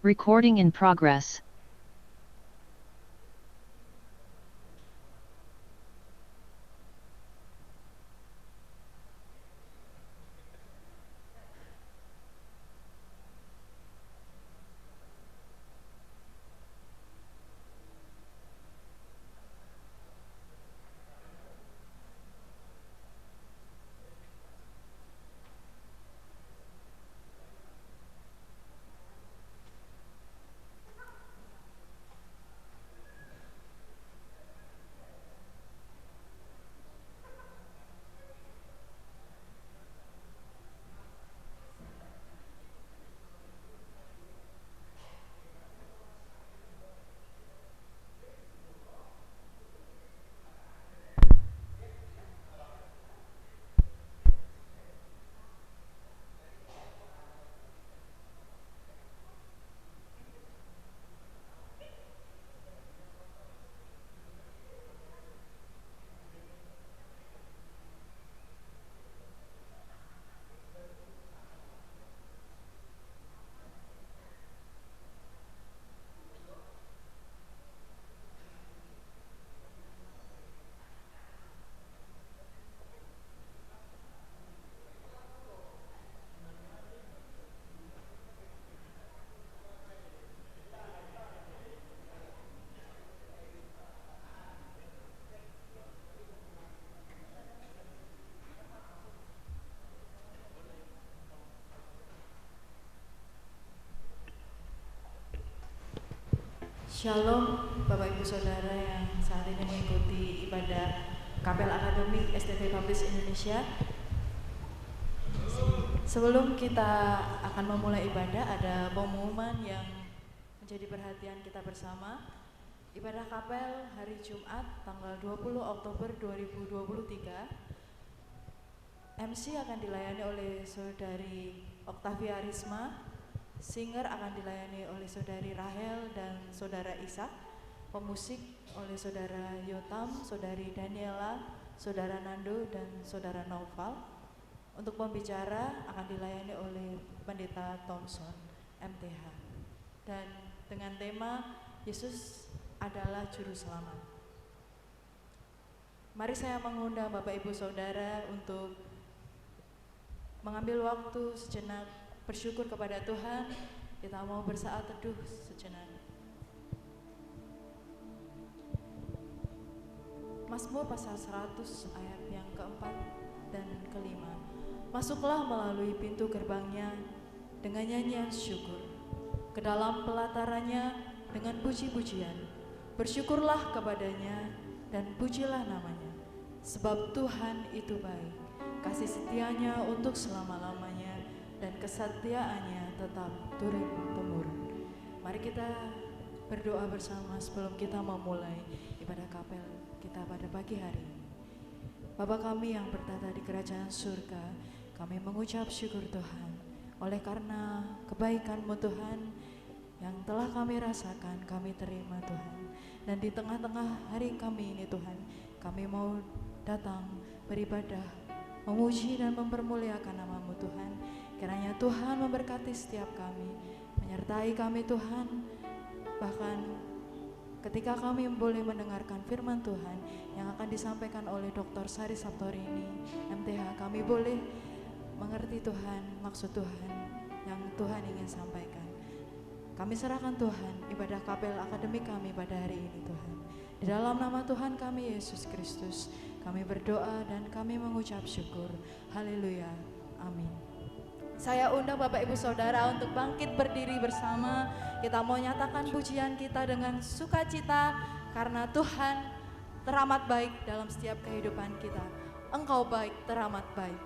Recording in progress. Shalom Bapak Ibu Saudara yang saat ini mengikuti ibadah Kapel Akademik STT Publis Indonesia. Sebelum kita akan memulai ibadah, ada pengumuman yang menjadi perhatian kita bersama. Ibadah Kapel hari Jumat tanggal 20 Oktober 2023, MC akan dilayani oleh Saudari Oktavia Risma, singer akan dilayani oleh Saudari Rahel dan Saudara Ishak, pemusik oleh Saudara Yotam, Saudari Daniela, Saudara Nando, dan Saudara Noval. Untuk pembicara akan dilayani oleh Pendeta Thompson, MTH. Dan dengan tema Yesus adalah Juru Selamat. Mari saya mengundang Bapak Ibu Saudara untuk mengambil waktu sejenak bersyukur kepada Tuhan. Kita mau bersaat teduh sejenak. Mazmur pasal 100 ayat yang keempat dan kelima. Masuklah melalui pintu gerbangnya dengan nyanyian syukur, ke dalam pelatarannya dengan puji-pujian. Bersyukurlah kepadanya dan pujilah namanya, sebab Tuhan itu baik, kasih setianya untuk selama-lamanya, dan kesetiaannya tetap turun-temurun. Mari kita berdoa bersama sebelum kita memulai ibadah kapel kita pada pagi hari ini. Bapa kami yang bertata di kerajaan surga, kami mengucap syukur Tuhan oleh karena kebaikan-Mu Tuhan yang telah kami rasakan, kami terima Tuhan. Dan di tengah-tengah hari kami ini Tuhan, kami mau datang beribadah, memuji dan mempermuliakan nama-Mu Tuhan. Kiranya Tuhan memberkati setiap kami, menyertai kami Tuhan. Bahkan ketika kami boleh mendengarkan firman Tuhan yang akan disampaikan oleh Dr. Sari Saptorini, MTH, kami boleh mengerti Tuhan, maksud Tuhan yang Tuhan ingin sampaikan. Kami serahkan Tuhan ibadah kapel akademik kami pada hari ini Tuhan. Di dalam nama Tuhan kami Yesus Kristus, kami berdoa dan kami mengucap syukur. Haleluya, amin. Saya undang Bapak Ibu Saudara untuk bangkit berdiri bersama. Kita mau nyatakan pujian kita dengan sukacita karena Tuhan teramat baik dalam setiap kehidupan kita. Engkau baik, teramat baik.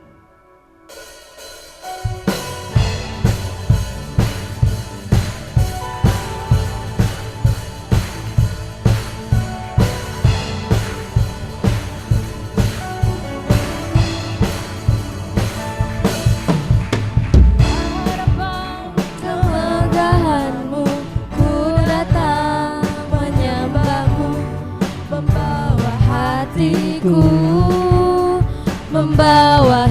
Membawa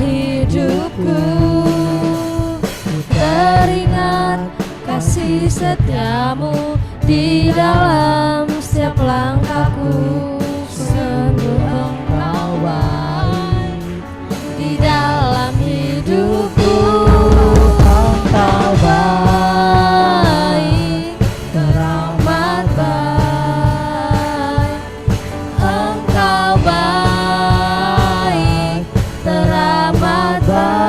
setiamu di dalam setiap langkahku. Sungguh Engkau baik di dalam hidupku. Engkau baik, teramat baik. Engkau baik, teramat baik.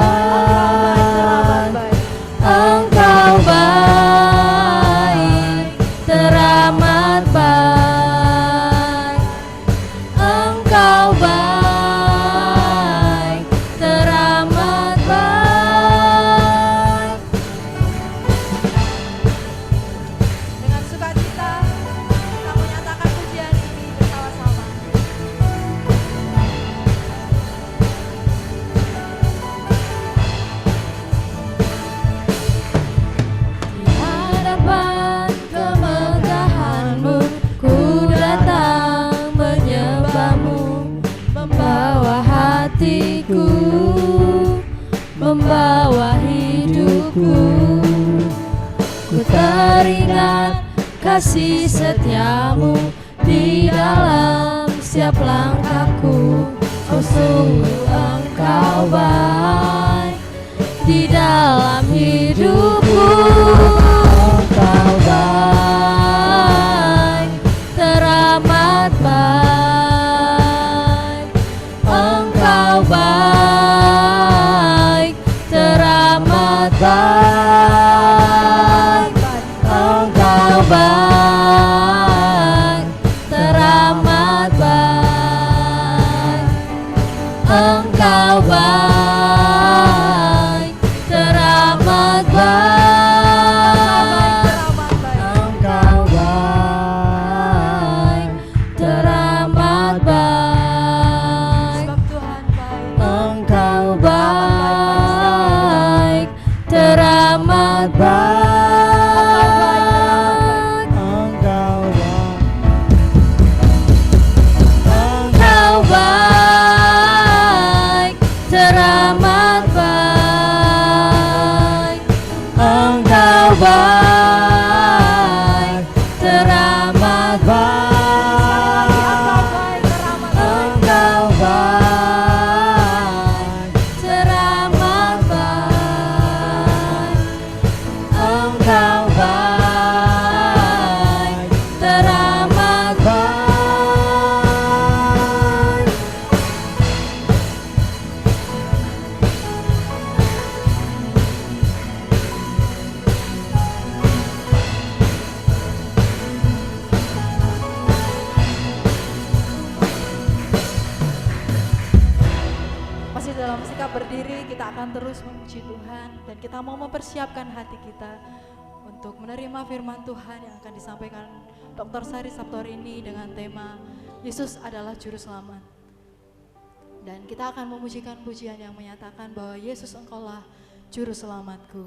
Engkau baik, teramat baik. Engkau baik, teramat baik. Dengan sukacita kita menyatakan pujian ini bersama-sama. Di hadapan kemegahan-Mu ku datang menyembah-Mu, membawa hatiku, membawa hidupku. Ku teringat kasih setiamu di dalam setiap langkahku. Oh sungguh Engkau baik di dalam hidupku. Engkau baik, teramat baik. Engkau baik, teramat baik. Engkau baik, teramat baik. Engkau baik, teramat baik. Engkau baik, teramat baik. Sebab Tuhan baik. Engkau baik, teramat baik. Engkau baik, teramat baik. Engkau baik, teramat baik. Engkau baik, teramat baik. Engkau baik, teramat baik. Masih dalam sikap berdiri, kita akan terus memuji Tuhan dan kita mau mempersiapkan hati kita untuk menerima firman Tuhan yang akan disampaikan Dr. Sari Sabtu hari ini dengan tema Yesus adalah Juru Selamat. Dan kita akan memujikan pujian yang menyatakan bahwa Yesus Engkaulah Juru Selamatku.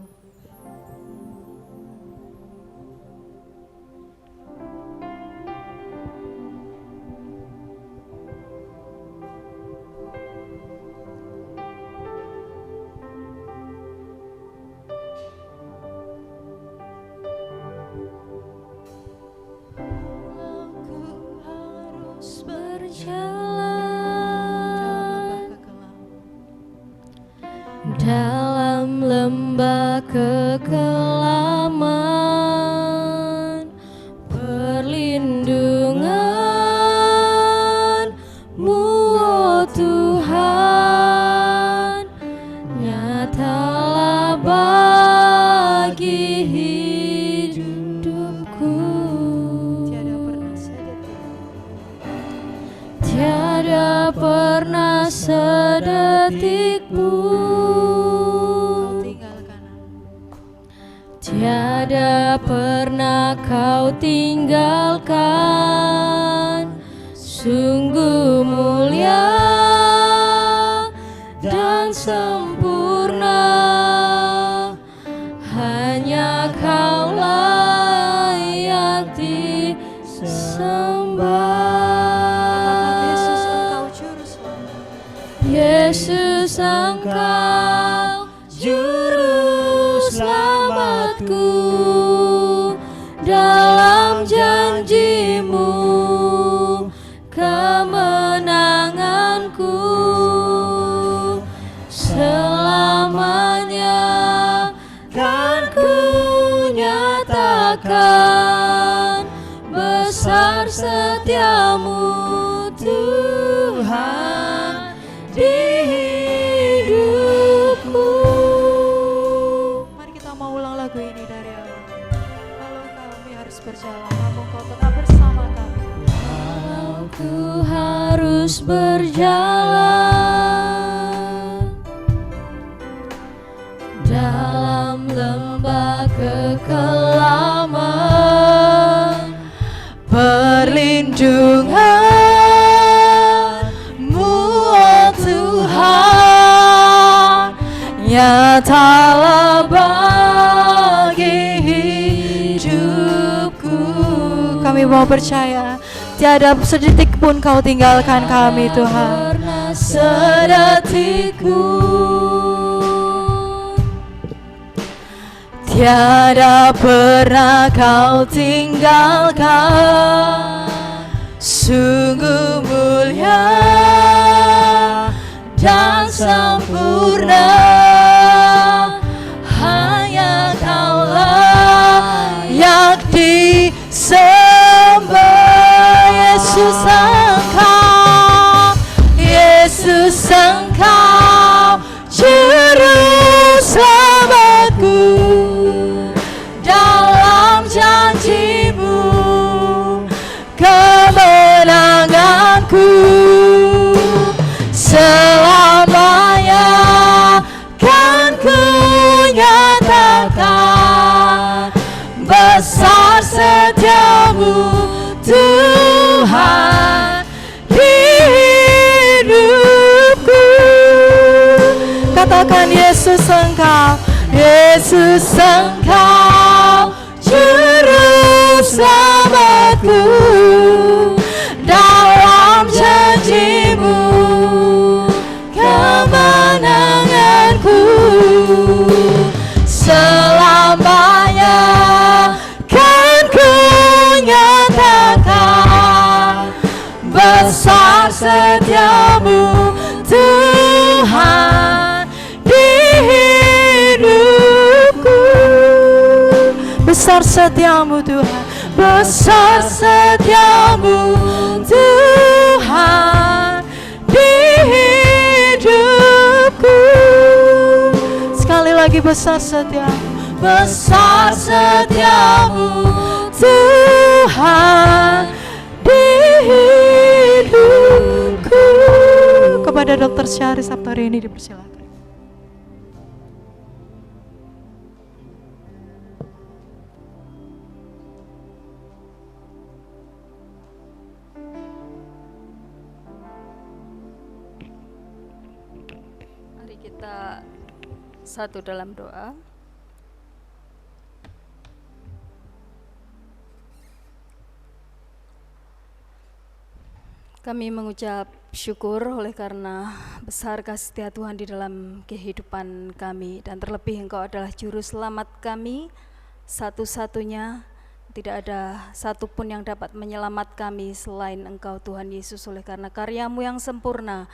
Aku harus berjalan dalam lembah kekelaman, perlindungan-Mu oh Tuhan, nyatalah bagi hidupku. Tiada pernah sedetik pun tiada pernah Kau tinggalkan. Sungguh mulia dan sempurna, hanya Kau layak disembah. Yesus Engkau Juru Selamatku, akan besar setiamu Tuhan di hidupku. Mari kita mau ulang lagu ini dari awal. Kalau kami harus berjalan, namun kau tetap bersama kami. Walau ku harus berjalan dalam lembah kekelaman, perlindungan-Mu, oh Tuhan, nyatalah bagi hidupku. Kami mau percaya, tiada sedetik pun Kau tinggalkan kami Tuhan. sedetik pun Tiada pernah Kau tinggalkan. Sungguh mulia dan sempurna, hanya Kau layak disembah. Yesus Engkau, Yesus Engkau, juru selamatku. Dalam janji-Mu, kemenanganku selamanya kan ku nyatakan. Besar setiamu Tuhan di hidupku. Katakan Yesus Engkau, Yesus Engkau, juru selamatku. Dalam janji-Mu, kemenanganku selamanya kan ku nyatakan. Besar setiamu Tuhan di hidupku. Besar setiamu Tuhan, besar setiamu Tuhan di hidupku. Sekali lagi, besar setiamu, besar setiamu Tuhan di hidupku. Kepada Dr. Syahri Sabtu hari ini dipersilakan. Mari kita satu dalam doa. Kami mengucap syukur oleh karena besar kasih setia Tuhan di dalam kehidupan kami, dan terlebih Engkau adalah juru selamat kami satu-satunya. Tidak ada satupun yang dapat menyelamat kami selain Engkau Tuhan Yesus, oleh karena karya-Mu yang sempurna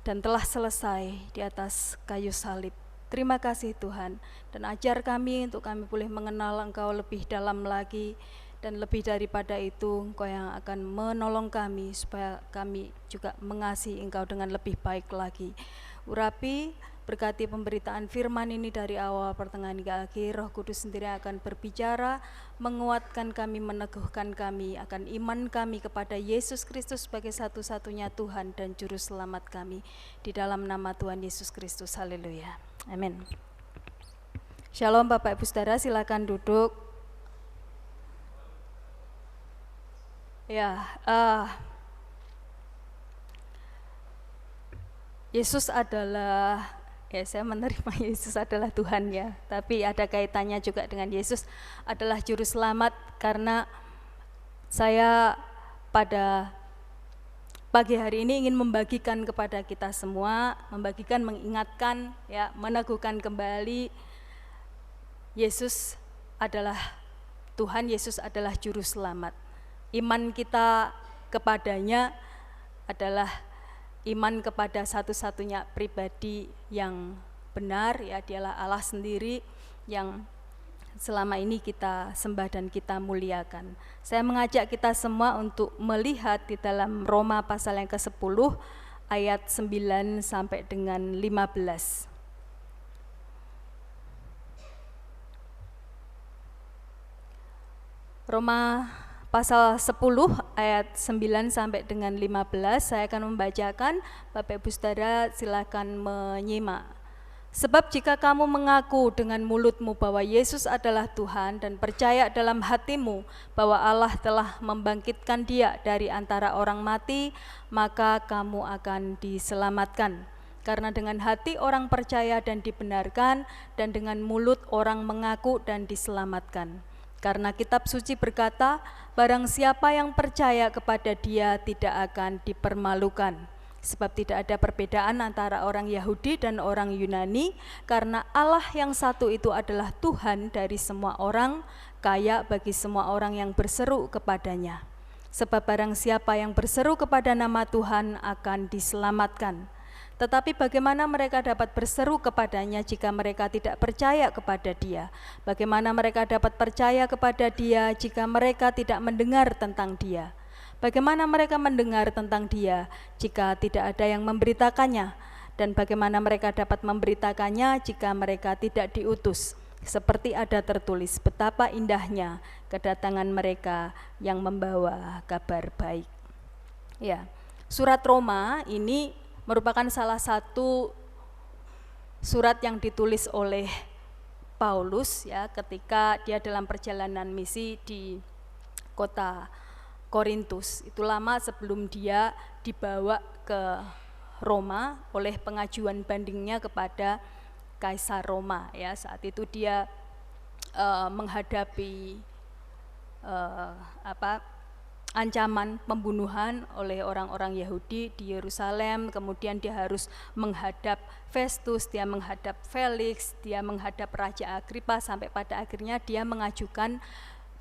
dan telah selesai di atas kayu salib. Terima kasih Tuhan, dan ajar kami untuk kami boleh mengenal Engkau lebih dalam lagi. Dan lebih daripada itu, Engkau yang akan menolong kami supaya kami juga mengasihi Engkau dengan lebih baik lagi. Urapi, berkati pemberitaan firman ini dari awal, pertengahan hingga akhir. Roh Kudus sendiri akan berbicara, menguatkan kami, meneguhkan kami akan iman kami kepada Yesus Kristus sebagai satu-satunya Tuhan dan Juru Selamat kami. Di dalam nama Tuhan Yesus Kristus, haleluya, amin. Shalom Bapak Ibu Saudara, silakan duduk. Ya, Yesus adalah, saya menerima Yesus adalah Tuhan ya, tapi ada kaitannya juga dengan Yesus adalah Juru Selamat, karena saya pada pagi hari ini ingin membagikan kepada kita semua, mengingatkan, ya, meneguhkan kembali Yesus adalah Tuhan, Yesus adalah Juru Selamat. Iman kita kepadanya adalah iman kepada satu-satunya pribadi yang benar, ya, dialah Allah sendiri yang selama ini kita sembah dan kita muliakan. Saya mengajak kita semua untuk melihat di dalam Roma pasal yang ke-10 ayat 9 sampai dengan 15. Roma pasal 10 ayat 9 sampai dengan 15, saya akan membacakan. Bapak Ibu Saudara silakan menyimak. Sebab jika kamu mengaku dengan mulutmu bahwa Yesus adalah Tuhan dan percaya dalam hatimu bahwa Allah telah membangkitkan Dia dari antara orang mati, maka kamu akan diselamatkan. Karena dengan hati orang percaya dan dibenarkan, dan dengan mulut orang mengaku dan diselamatkan. Karena kitab suci berkata, barang siapa yang percaya kepada Dia tidak akan dipermalukan. Sebab tidak ada perbedaan antara orang Yahudi dan orang Yunani, karena Allah yang satu itu adalah Tuhan dari semua orang, kaya bagi semua orang yang berseru kepadanya. Sebab barang siapa yang berseru kepada nama Tuhan akan diselamatkan. Tetapi bagaimana mereka dapat berseru kepadanya jika mereka tidak percaya kepada Dia? Bagaimana mereka dapat percaya kepada Dia jika mereka tidak mendengar tentang Dia? Bagaimana mereka mendengar tentang Dia jika tidak ada yang memberitakannya? Dan bagaimana mereka dapat memberitakannya jika mereka tidak diutus? Seperti ada tertulis, betapa indahnya kedatangan mereka yang membawa kabar baik. Ya, surat Roma ini merupakan salah satu surat yang ditulis oleh Paulus ya ketika dia dalam perjalanan misi di kota Korintus. Itu lama sebelum dia dibawa ke Roma oleh pengajuan bandingnya kepada Kaisar Roma ya. Saat itu dia menghadapi ancaman pembunuhan oleh orang-orang Yahudi di Yerusalem. Kemudian dia harus menghadap Festus, dia menghadap Felix, dia menghadap Raja Agripa, sampai pada akhirnya dia mengajukan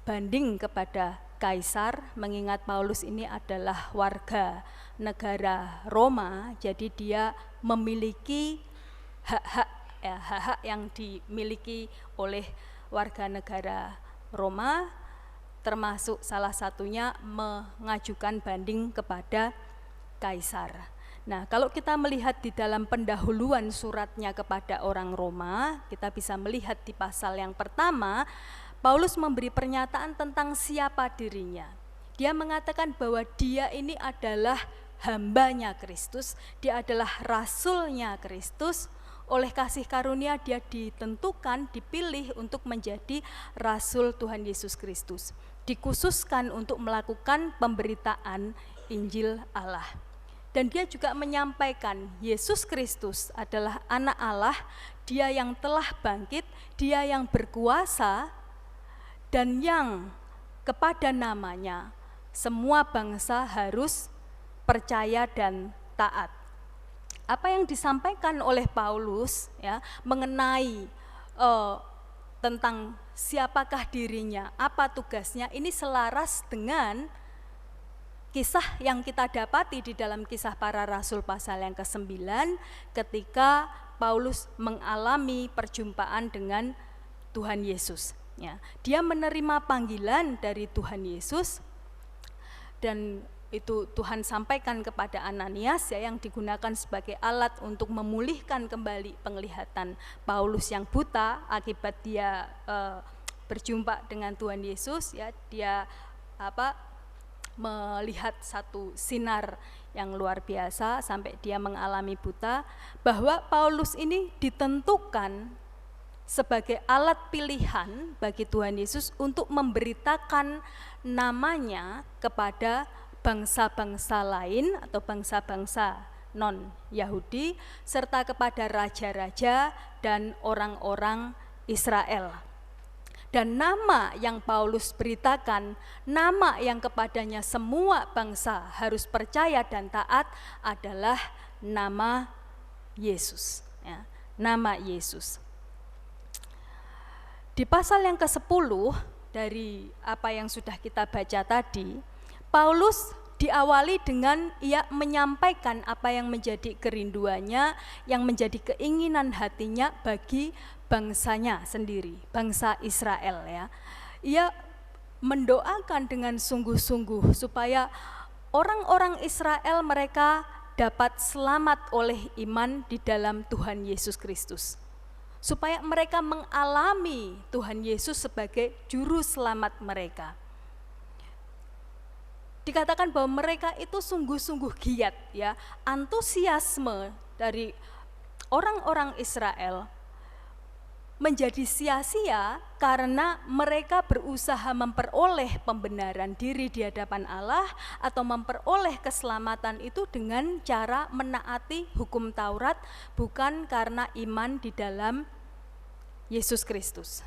banding kepada Kaisar, mengingat Paulus ini adalah warga negara Roma, jadi dia memiliki hak-hak yang dimiliki oleh warga negara Roma, termasuk salah satunya mengajukan banding kepada Kaisar. Nah, kalau kita melihat di dalam pendahuluan suratnya kepada orang Roma, kita bisa melihat di pasal yang pertama, Paulus memberi pernyataan tentang siapa dirinya. Dia mengatakan bahwa dia ini adalah hambanya Kristus, dia adalah rasulnya Kristus. Oleh kasih karunia dia ditentukan, dipilih untuk menjadi rasul Tuhan Yesus Kristus. Dikhususkan untuk melakukan pemberitaan Injil Allah. Dan dia juga menyampaikan Yesus Kristus adalah anak Allah, Dia yang telah bangkit, Dia yang berkuasa, dan yang kepada namanya semua bangsa harus percaya dan taat. Apa yang disampaikan oleh Paulus ya mengenai tentang siapakah dirinya, apa tugasnya, ini selaras dengan kisah yang kita dapati di dalam Kisah Para Rasul pasal yang ke-9 ketika Paulus mengalami perjumpaan dengan Tuhan Yesus. Ya, dia menerima panggilan dari Tuhan Yesus dan itu Tuhan sampaikan kepada Ananias ya, yang digunakan sebagai alat untuk memulihkan kembali penglihatan Paulus yang buta akibat dia berjumpa dengan Tuhan Yesus ya, dia melihat satu sinar yang luar biasa sampai dia mengalami buta, bahwa Paulus ini ditentukan sebagai alat pilihan bagi Tuhan Yesus untuk memberitakan namanya kepada bangsa-bangsa lain atau bangsa-bangsa non-Yahudi serta kepada raja-raja dan orang-orang Israel. Dan nama yang Paulus beritakan, nama yang kepadanya semua bangsa harus percaya dan taat adalah nama Yesus ya, nama Yesus. Di pasal yang ke-10 dari apa yang sudah kita baca tadi, Paulus diawali dengan ia menyampaikan apa yang menjadi kerinduannya, yang menjadi keinginan hatinya bagi bangsanya sendiri, bangsa Israel ya. Ia mendoakan dengan sungguh-sungguh supaya orang-orang Israel mereka dapat selamat oleh iman di dalam Tuhan Yesus Kristus. Supaya mereka mengalami Tuhan Yesus sebagai juru selamat mereka. Dikatakan bahwa mereka itu sungguh-sungguh giat ya, antusiasme dari orang-orang Israel menjadi sia-sia karena mereka berusaha memperoleh pembenaran diri di hadapan Allah atau memperoleh keselamatan itu dengan cara menaati hukum Taurat, bukan karena iman di dalam Yesus Kristus.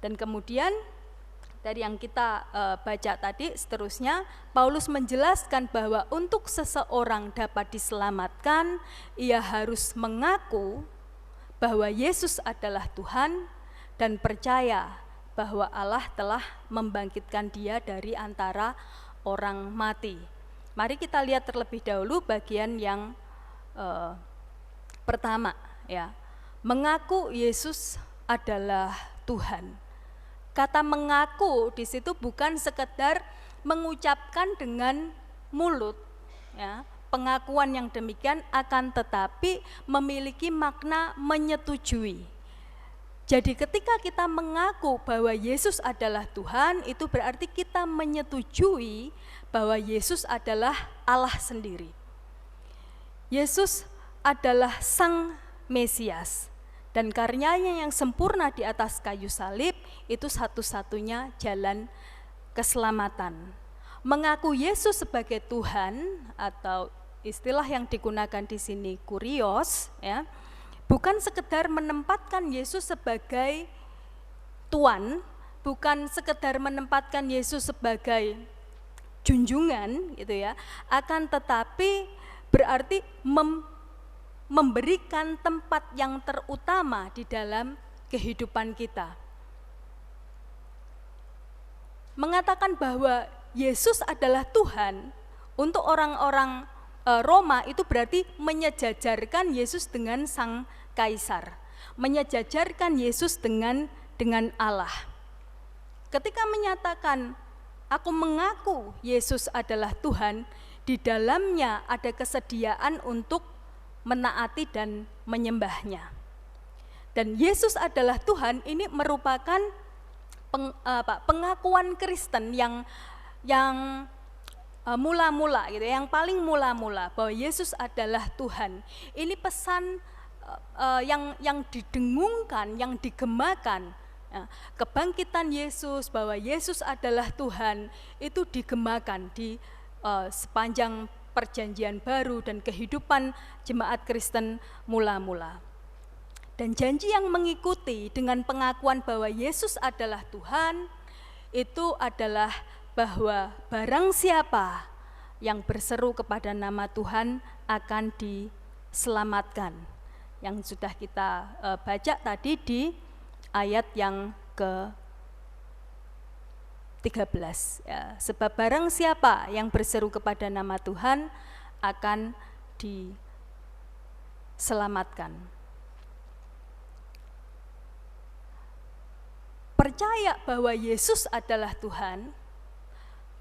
Dan kemudian dari yang kita baca tadi seterusnya, Paulus menjelaskan bahwa untuk seseorang dapat diselamatkan, ia harus mengaku bahwa Yesus adalah Tuhan dan percaya bahwa Allah telah membangkitkan dia dari antara orang mati. Mari kita lihat terlebih dahulu bagian yang pertama ya. Mengaku Yesus adalah Tuhan. Kata mengaku di situ bukan sekedar mengucapkan dengan mulut ya. Pengakuan yang demikian akan tetapi memiliki makna menyetujui. Jadi ketika kita mengaku bahwa Yesus adalah Tuhan, itu berarti kita menyetujui bahwa Yesus adalah Allah sendiri. Yesus adalah Sang Mesias dan karyanya yang sempurna di atas kayu salib itu satu-satunya jalan keselamatan. Mengaku Yesus sebagai Tuhan atau istilah yang digunakan di sini kurios ya, bukan sekedar menempatkan Yesus sebagai Tuan, bukan sekedar menempatkan Yesus sebagai junjungan gitu ya, akan tetapi berarti memberikan tempat yang terutama di dalam kehidupan kita. Mengatakan bahwa Yesus adalah Tuhan untuk orang-orang Roma itu berarti menyejajarkan Yesus dengan Sang Kaisar, menyejajarkan Yesus dengan Allah. Ketika menyatakan aku mengaku Yesus adalah Tuhan, di dalamnya ada kesediaan untuk menaati dan menyembahnya. Dan Yesus adalah Tuhan ini merupakan pengakuan Kristen yang mula-mula gitu, yang paling mula-mula bahwa Yesus adalah Tuhan. Ini pesan yang didengungkan, yang digemakan. Kebangkitan Yesus, bahwa Yesus adalah Tuhan, itu digemakan di sepanjang Perjanjian Baru dan kehidupan jemaat Kristen mula-mula. Dan janji yang mengikuti dengan pengakuan bahwa Yesus adalah Tuhan itu adalah bahwa barang siapa yang berseru kepada nama Tuhan akan diselamatkan. Yang sudah kita baca tadi di ayat yang ke-13 ya. Sebab barang siapa yang berseru kepada nama Tuhan akan diselamatkan. Percaya bahwa Yesus adalah Tuhan,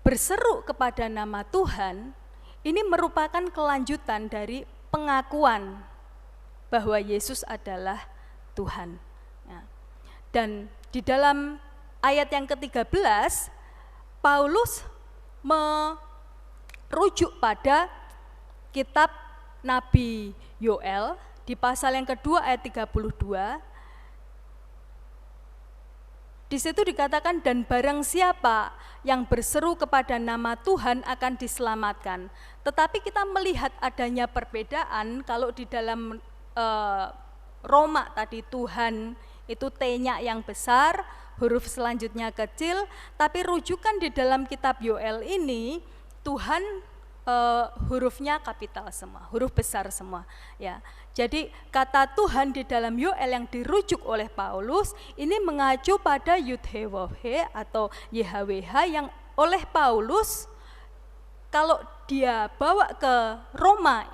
berseru kepada nama Tuhan, ini merupakan kelanjutan dari pengakuan bahwa Yesus adalah Tuhan. Ya. Dan di dalam ayat yang ke-13, Paulus merujuk pada kitab Nabi Yoel di pasal yang kedua ayat 32. Di situ dikatakan, dan barang siapa yang berseru kepada nama Tuhan akan diselamatkan. Tetapi kita melihat adanya perbedaan kalau di dalam Roma tadi Tuhan itu T-nya yang besar, huruf selanjutnya kecil, tapi rujukan di dalam kitab Yoel ini Tuhan hurufnya kapital semua, huruf besar semua ya. Jadi kata Tuhan di dalam Yoel yang dirujuk oleh Paulus ini mengacu pada Yud-He-Waw-He atau YHWH yang oleh Paulus kalau dia bawa ke Roma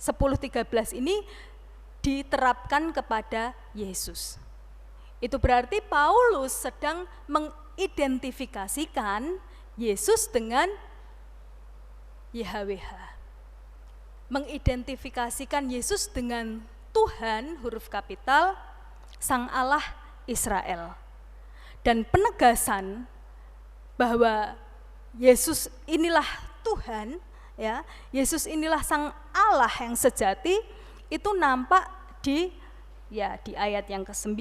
10:13 ini diterapkan kepada Yesus. Itu berarti Paulus sedang mengidentifikasikan Yesus dengan YHWH. Mengidentifikasikan Yesus dengan Tuhan, huruf kapital, Sang Allah Israel. Dan penegasan bahwa Yesus inilah Tuhan, ya, Yesus inilah Sang Allah yang sejati, itu nampak di ayat yang ke-9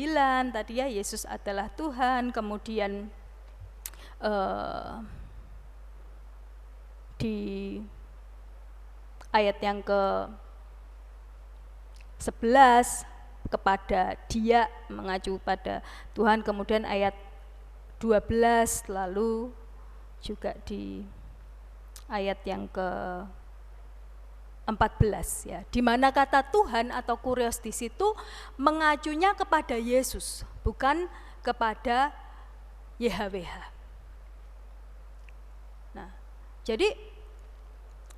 tadi ya, Yesus adalah Tuhan. Kemudian di ayat yang ke-11 kepada Dia, mengacu pada Tuhan. Kemudian ayat 12, lalu juga di ayat yang ke-14 ya, di mana kata Tuhan atau kurios di situ mengacunya kepada Yesus, bukan kepada YHWH. Nah, jadi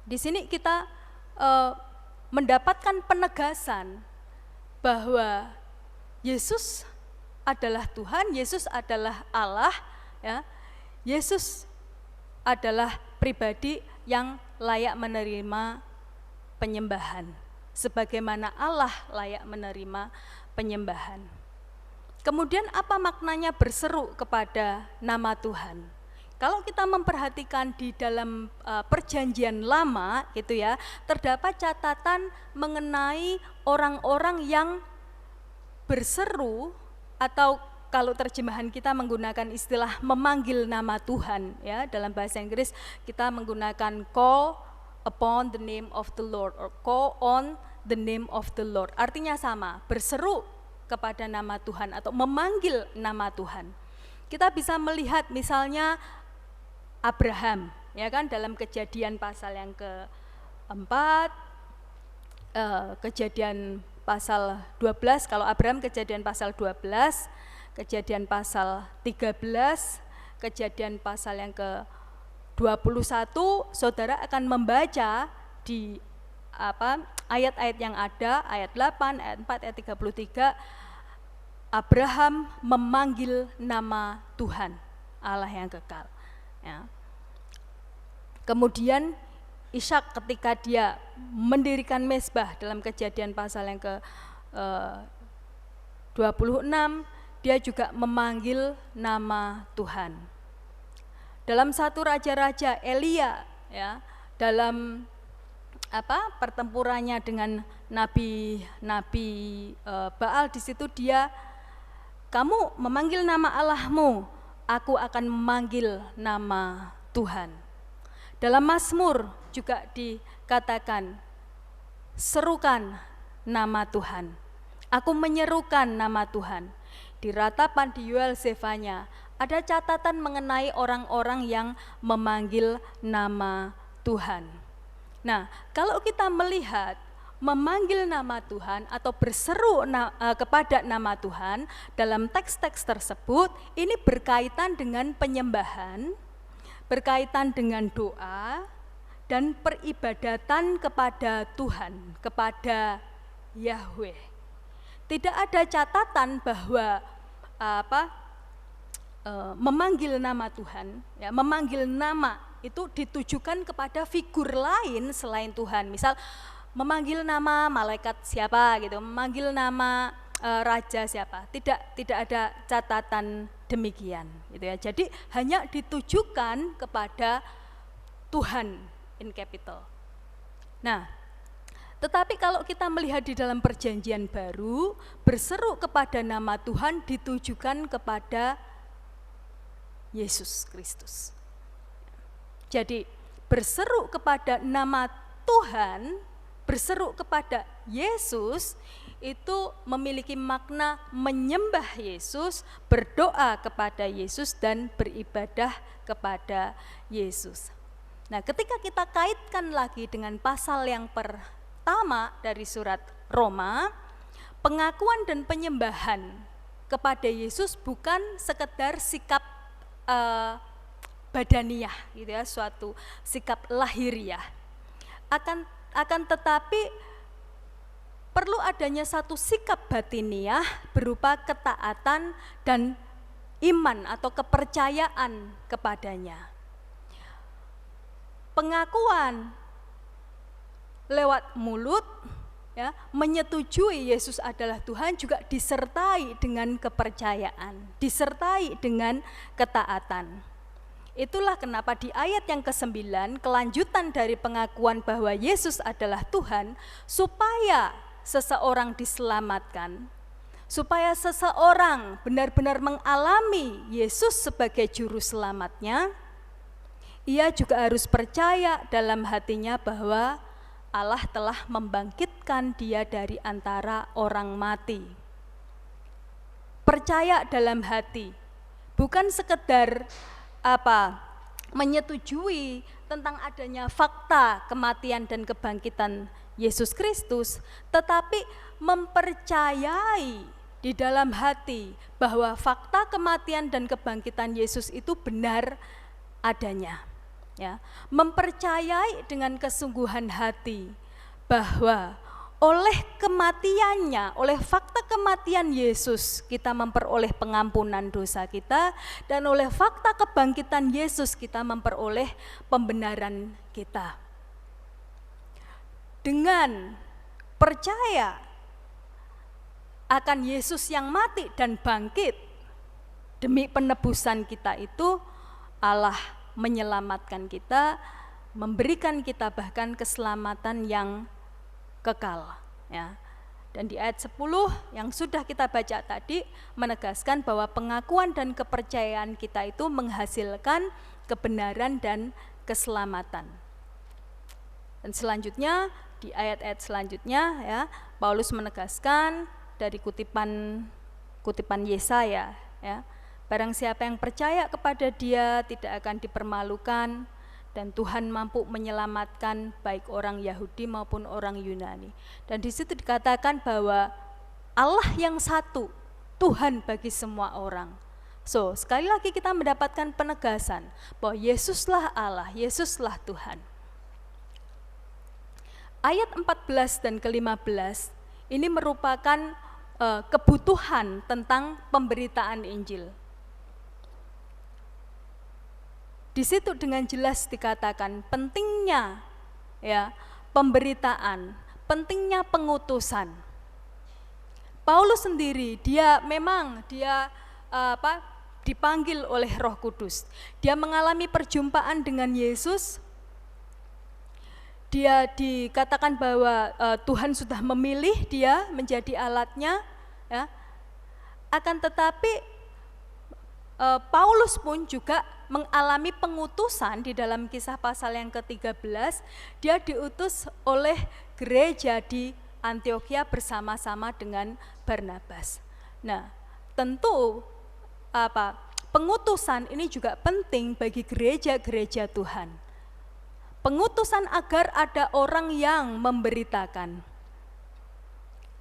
di sini kita mendapatkan penegasan bahwa Yesus adalah Tuhan, Yesus adalah Allah, ya. Yesus adalah pribadi yang layak menerima penyembahan, sebagaimana Allah layak menerima penyembahan. Kemudian apa maknanya berseru kepada nama Tuhan? Kalau kita memperhatikan di dalam perjanjian lama gitu ya, terdapat catatan mengenai orang-orang yang berseru, atau kalau terjemahan kita menggunakan istilah memanggil nama Tuhan ya, dalam bahasa Inggris kita menggunakan call upon the name of the Lord or call on the name of the Lord. Artinya sama, berseru kepada nama Tuhan atau memanggil nama Tuhan. Kita bisa melihat misalnya Abraham, ya kan, dalam Kejadian pasal yang keempat, Kejadian pasal 12, kalau Abraham Kejadian pasal 12, Kejadian pasal 13, Kejadian pasal yang ke-21, saudara akan membaca di ayat-ayat yang ada, ayat 8, ayat 4, ayat 33, Abraham memanggil nama Tuhan, Allah yang kekal. Ya. Kemudian Ishak ketika dia mendirikan mezbah dalam Kejadian pasal yang ke-26, dia juga memanggil nama Tuhan. Dalam 1 Raja-Raja, Elia ya, dalam pertempurannya dengan nabi Baal, di situ dia, kamu memanggil nama Allahmu, aku akan memanggil nama Tuhan. Dalam Mazmur juga dikatakan, serukan nama Tuhan, aku menyerukan nama Tuhan. Di ratapan di Yoel Zefanya ada catatan mengenai orang-orang yang memanggil nama Tuhan. Nah, kalau kita melihat memanggil nama Tuhan atau berseru kepada nama Tuhan dalam teks-teks tersebut, ini berkaitan dengan penyembahan, berkaitan dengan doa dan peribadatan kepada Tuhan, kepada Yahweh. Tidak ada catatan bahwa memanggil nama Tuhan, ya, memanggil nama itu ditujukan kepada figur lain selain Tuhan. Misal memanggil nama malaikat siapa gitu, memanggil nama raja siapa. Tidak ada catatan demikian gitu ya. Jadi hanya ditujukan kepada Tuhan in capital. Nah, tetapi kalau kita melihat di dalam perjanjian baru, berseru kepada nama Tuhan ditujukan kepada Yesus Kristus. Jadi berseru kepada nama Tuhan, berseru kepada Yesus, itu memiliki makna menyembah Yesus, berdoa kepada Yesus, dan beribadah kepada Yesus. Nah, ketika kita kaitkan lagi dengan pasal yang pertama dari surat Roma, pengakuan dan penyembahan kepada Yesus bukan sekedar sikap badaniah gitu ya, suatu sikap lahiriah. Akan tetapi perlu adanya satu sikap batiniah berupa ketaatan dan iman atau kepercayaan kepadanya. Pengakuan lewat mulut, ya, menyetujui Yesus adalah Tuhan juga disertai dengan kepercayaan, disertai dengan ketaatan. Itulah kenapa di ayat yang ke-9, kelanjutan dari pengakuan bahwa Yesus adalah Tuhan, supaya seseorang diselamatkan, supaya seseorang benar-benar mengalami Yesus sebagai juru selamatnya, ia juga harus percaya dalam hatinya bahwa Allah telah membangkitkan dia dari antara orang mati. Percaya dalam hati, bukan sekedar menyetujui tentang adanya fakta kematian dan kebangkitan Yesus Kristus, tetapi mempercayai di dalam hati bahwa fakta kematian dan kebangkitan Yesus itu benar adanya. Ya, mempercayai dengan kesungguhan hati bahwa oleh kematiannya, oleh fakta kematian Yesus, kita memperoleh pengampunan dosa kita, dan oleh fakta kebangkitan Yesus kita memperoleh pembenaran kita. Dengan percaya akan Yesus yang mati dan bangkit demi penebusan kita itu, Allah menyelamatkan kita, memberikan kita bahkan keselamatan yang kekal, ya. Dan di ayat 10 yang sudah kita baca tadi menegaskan bahwa pengakuan dan kepercayaan kita itu menghasilkan kebenaran dan keselamatan. Dan selanjutnya di ayat-ayat selanjutnya, ya, Paulus menegaskan dari kutipan Yesaya, ya, barang siapa yang percaya kepada Dia tidak akan dipermalukan, dan Tuhan mampu menyelamatkan baik orang Yahudi maupun orang Yunani. Dan di situ dikatakan bahwa Allah yang satu, Tuhan bagi semua orang. So, sekali lagi kita mendapatkan penegasan bahwa Yesuslah Allah, Yesuslah Tuhan. Ayat 14 dan ke-15 ini merupakan kebutuhan tentang pemberitaan Injil. Di situ dengan jelas dikatakan pentingnya, ya, pemberitaan, pentingnya pengutusan. Paulus sendiri dia dipanggil oleh Roh Kudus. Dia mengalami perjumpaan dengan Yesus. Dia dikatakan bahwa Tuhan sudah memilih dia menjadi alatnya, ya. Akan tetapi Paulus pun juga mengalami pengutusan di dalam Kisah pasal yang ke-13. Dia diutus oleh gereja di Antiokhia bersama-sama dengan Barnabas. Nah, tentu pengutusan ini juga penting bagi gereja-gereja Tuhan. Pengutusan agar ada orang yang memberitakan.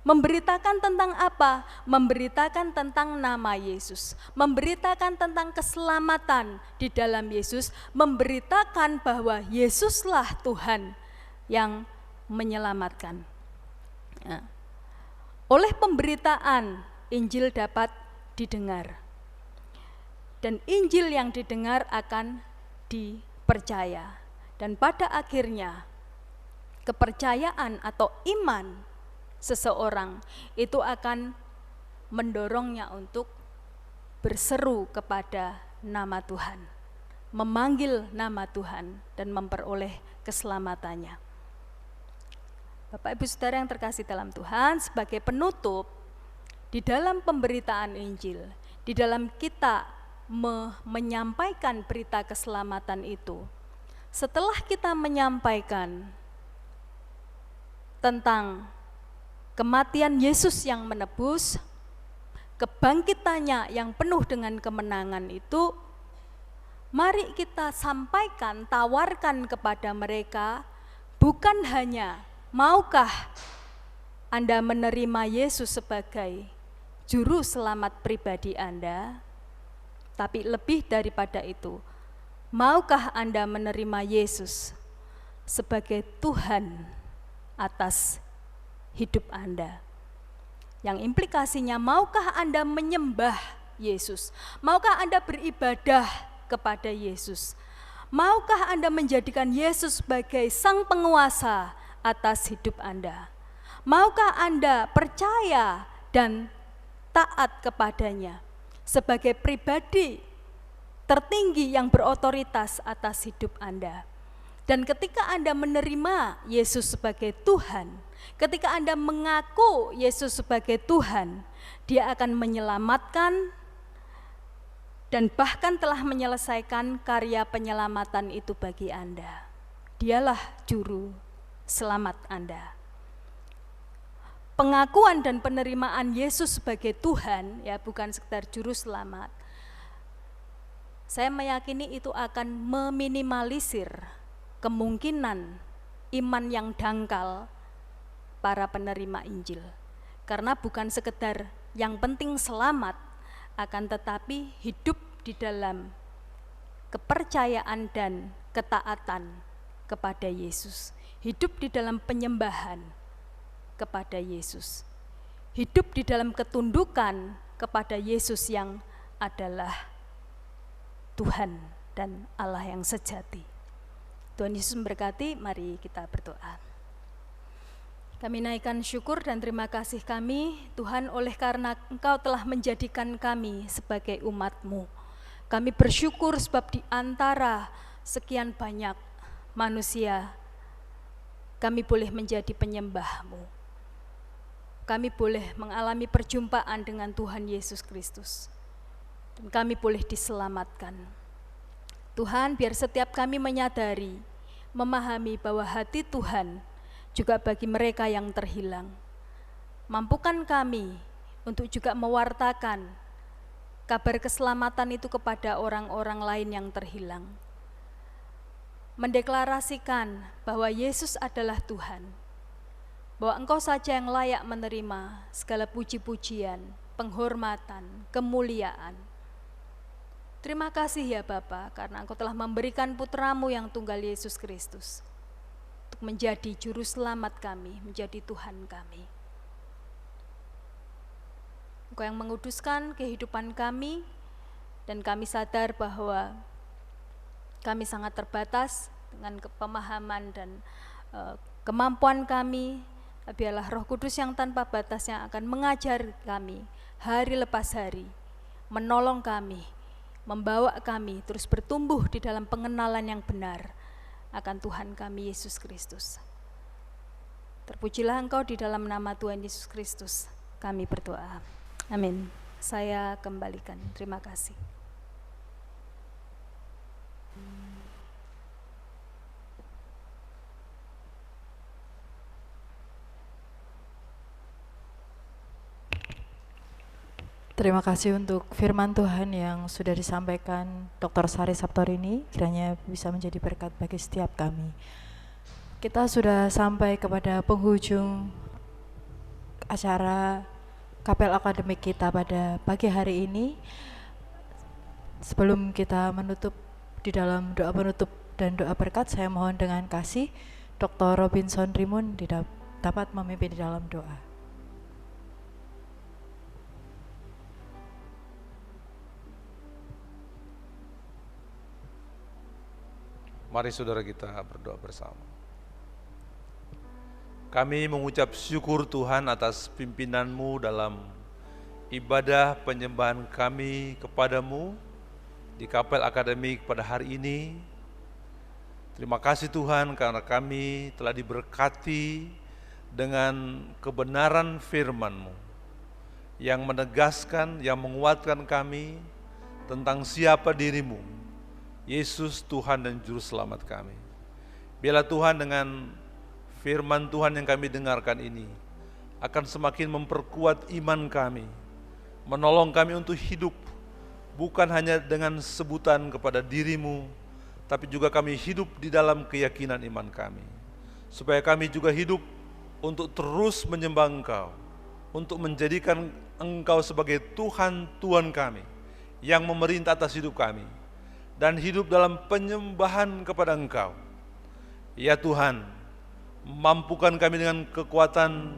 Memberitakan tentang apa? Memberitakan tentang nama Yesus, memberitakan tentang keselamatan di dalam Yesus, memberitakan bahwa Yesuslah Tuhan yang menyelamatkan. Nah, oleh pemberitaan, Injil dapat didengar. Dan Injil yang didengar akan dipercaya. Dan pada akhirnya, kepercayaan atau iman seseorang itu akan mendorongnya untuk berseru kepada nama Tuhan, memanggil nama Tuhan dan memperoleh keselamatannya. Bapak Ibu Saudara yang terkasih dalam Tuhan, sebagai penutup di dalam pemberitaan Injil, di dalam kita menyampaikan berita keselamatan itu, setelah kita menyampaikan tentang kematian Yesus yang menebus, kebangkitannya yang penuh dengan kemenangan itu, mari kita sampaikan, tawarkan kepada mereka, bukan hanya maukah Anda menerima Yesus sebagai juru selamat pribadi Anda, tapi lebih daripada itu, maukah Anda menerima Yesus sebagai Tuhan atas hidup Anda. Yang implikasinya, maukah Anda menyembah Yesus? Maukah Anda beribadah kepada Yesus? Maukah Anda menjadikan Yesus sebagai sang penguasa atas hidup Anda? Maukah Anda percaya dan taat kepadanya sebagai pribadi tertinggi yang berotoritas atas hidup Anda? Dan ketika Anda menerima Yesus sebagai Tuhan, ketika Anda mengaku Yesus sebagai Tuhan, Dia akan menyelamatkan dan bahkan telah menyelesaikan karya penyelamatan itu bagi Anda. Dialah juru selamat Anda. Pengakuan dan penerimaan Yesus sebagai Tuhan, ya bukan sekedar juru selamat, saya meyakini itu akan meminimalisir kemungkinan iman yang dangkal para penerima Injil. Karena bukan sekedar yang penting selamat, akan tetapi hidup di dalam kepercayaan dan ketaatan kepada Yesus. Hidup di dalam penyembahan kepada Yesus. Hidup di dalam ketundukan kepada Yesus yang adalah Tuhan dan Allah yang sejati. Tuhan Yesus memberkati, mari kita berdoa. Kami naikkan syukur dan terima kasih kami, Tuhan, oleh karena Engkau telah menjadikan kami sebagai umat-Mu. Kami bersyukur sebab di antara sekian banyak manusia, kami boleh menjadi penyembah-Mu. Kami boleh mengalami perjumpaan dengan Tuhan Yesus Kristus. Dan kami boleh diselamatkan. Tuhan, biar setiap kami menyadari, memahami bahwa hati Tuhan juga bagi mereka yang terhilang. Mampukan kami untuk juga mewartakan kabar keselamatan itu kepada orang-orang lain yang terhilang. Mendeklarasikan bahwa Yesus adalah Tuhan, bahwa Engkau saja yang layak menerima segala puji-pujian, penghormatan, kemuliaan. Terima kasih ya Bapa, karena Engkau telah memberikan putra-Mu yang tunggal Yesus Kristus untuk menjadi juru selamat kami, menjadi Tuhan kami. Engkau yang menguduskan kehidupan kami, dan kami sadar bahwa kami sangat terbatas dengan pemahaman dan kemampuan kami. Biarlah Roh Kudus yang tanpa batas yang akan mengajar kami hari lepas hari, menolong kami, membawa kami terus bertumbuh di dalam pengenalan yang benar akan Tuhan kami Yesus Kristus. Terpujilah Engkau di dalam nama Tuhan Yesus Kristus kami berdoa. Amin. Saya kembalikan. Terima kasih. Terima kasih untuk firman Tuhan yang sudah disampaikan Dr. Sari Saptorini, kiranya bisa menjadi berkat bagi setiap kami. Kita sudah sampai kepada penghujung acara Kapel Akademik kita pada pagi hari ini. Sebelum kita menutup di dalam doa penutup dan doa berkat, saya mohon dengan kasih Dr. Robinson Rimun dapat memimpin di dalam doa. Mari saudara kita berdoa bersama. Kami mengucap syukur Tuhan atas pimpinan-Mu dalam ibadah penyembahan kami kepadamu di Kapel Akademik pada hari ini. Terima kasih Tuhan karena kami telah diberkati dengan kebenaran firman-Mu yang menegaskan, yang menguatkan kami tentang siapa diri-Mu, Yesus Tuhan dan Juru Selamat kami. Biarlah Tuhan dengan firman Tuhan yang kami dengarkan ini akan semakin memperkuat iman kami, menolong kami untuk hidup bukan hanya dengan sebutan kepada diri-Mu, tapi juga kami hidup di dalam keyakinan iman kami, supaya kami juga hidup untuk terus menyembah Engkau, untuk menjadikan Engkau sebagai Tuhan kami yang memerintah atas hidup kami, dan hidup dalam penyembahan kepada Engkau. Ya Tuhan, mampukan kami dengan kekuatan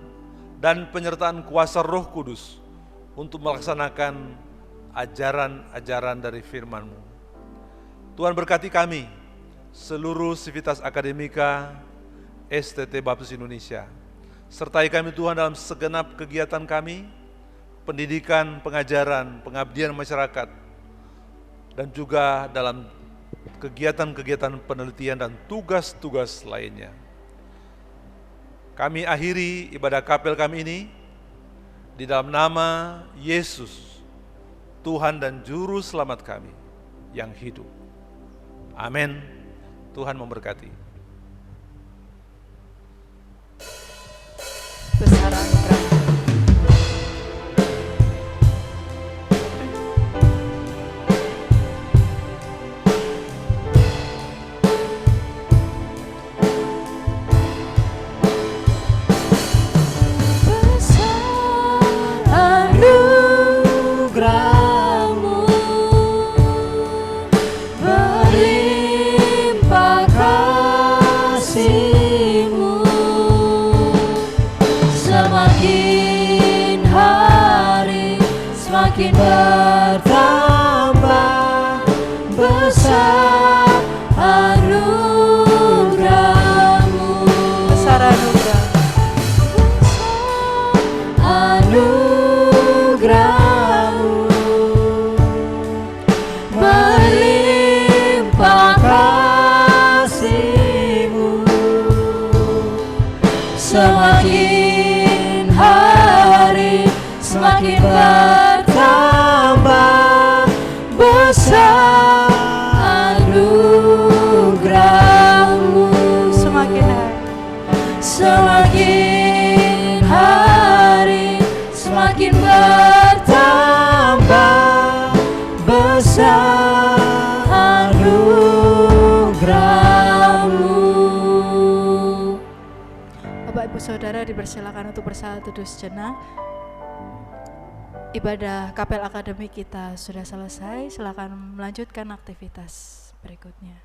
dan penyertaan kuasa Roh Kudus untuk melaksanakan ajaran-ajaran dari firman-Mu. Tuhan berkati kami, seluruh sivitas akademika STT Baptis Indonesia. Sertai kami Tuhan dalam segenap kegiatan kami, pendidikan, pengajaran, pengabdian masyarakat, dan juga dalam kegiatan-kegiatan penelitian dan tugas-tugas lainnya. Kami akhiri ibadah kapel kami ini di dalam nama Yesus, Tuhan dan Juru Selamat kami yang hidup. Amin. Tuhan memberkati. Besar anugerah. Semakin bertambah besar anugerah-Mu, Besar anugerah. anugerah-Mu melimpah kasih-Mu, semakin hari semakin bertambah besar anugerah-Mu, semakin hari semakin bertambah besar anugerah-Mu. Bapak Ibu Saudara dipersilakan untuk bersatu teduh sejenak. Ibadah kapel akademik kita sudah selesai, silakan melanjutkan aktivitas berikutnya.